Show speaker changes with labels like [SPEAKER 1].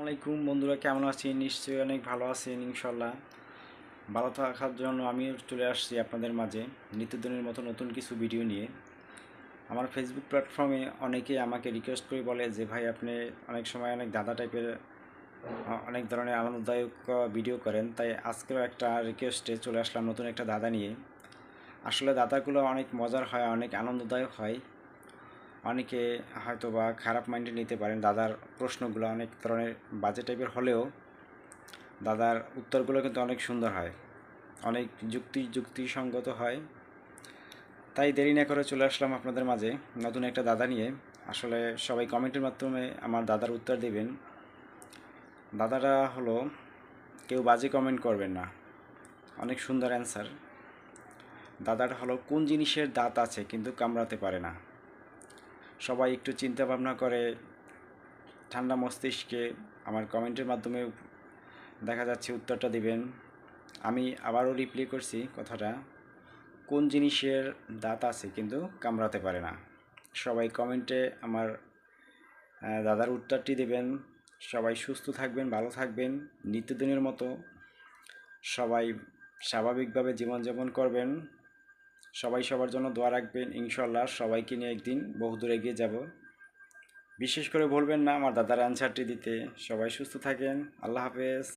[SPEAKER 1] আলাইকুম বন্ধুরা, কেমন আছেন? নিশ্চয়ই অনেক ভালো আছেন ইনশাল্লাহ। ভালো থাকার জন্য আমিও চলে আসছি আপনাদের মাঝে নিত্যদিনের মতো নতুন কিছু ভিডিও নিয়ে। আমার ফেসবুক প্ল্যাটফর্মে অনেকেই আমাকে রিকোয়েস্ট করে বলে যে ভাই, আপনি অনেক সময় অনেক দাদা টাইপের অনেক ধরনের আনন্দদায়ক ভিডিও করেন, তাই আজকেও একটা রিকোয়েস্টে চলে আসলাম নতুন একটা দাদা নিয়ে। আসলে দাদাগুলো অনেক মজার হয়, অনেক আনন্দদায়ক হয়। অনেকে হয়তো বা খারাপ মাইন্ডে নিতে পারেন দাদার প্রশ্নগুলো, অনেক ধরনের বাজে টাইপের হলেও দাদার উত্তরগুলো কিন্তু অনেক সুন্দর হয়, অনেক যুক্তিসঙ্গত হয়। তাই দেরি না করে চলে আসলাম আপনাদের মাঝে নতুন একটা দাদা নিয়ে। আসলে সবাই কমেন্টের মাধ্যমে আমার দাদার উত্তর দেবেন। দাদাটা হলো, কেউ বাজে কমেন্ট করবেন না, অনেক সুন্দর অ্যান্সার। দাদাটা হলো, কোন জিনিসের দাঁত আছে কিন্তু কামড়াতে পারে না? সবাই একটু চিন্তা ভাবনা করে ঠান্ডা মস্তিষ্কে আমার কমেন্টের মাধ্যমে দেখা যাচ্ছে উত্তরটা দিবেন। আমি আবারও রিপ্লাই করছি কথাটা, কোন জিনিসের দাঁত আছে কিন্তু কামড়াতে পারে না? সবাই কমেন্টে আমার দাদার উত্তরটি দেবেন। সবাই সুস্থ থাকবেন, ভালো থাকবেন, নিত্যদিনের মতো সবাই স্বাভাবিকভাবে জীবনযাপন করবেন। সবাই সবার জন্য দোয়া রাখবেন, ইনশাল্লাহ সবাইকে নিয়ে একদিন বহুদূর এগিয়ে যাব। বিশেষ করে বলবেন না আমার দাদার অ্যান্সারটি দিতে। সবাই সুস্থ থাকেন, আল্লাহ হাফেজ।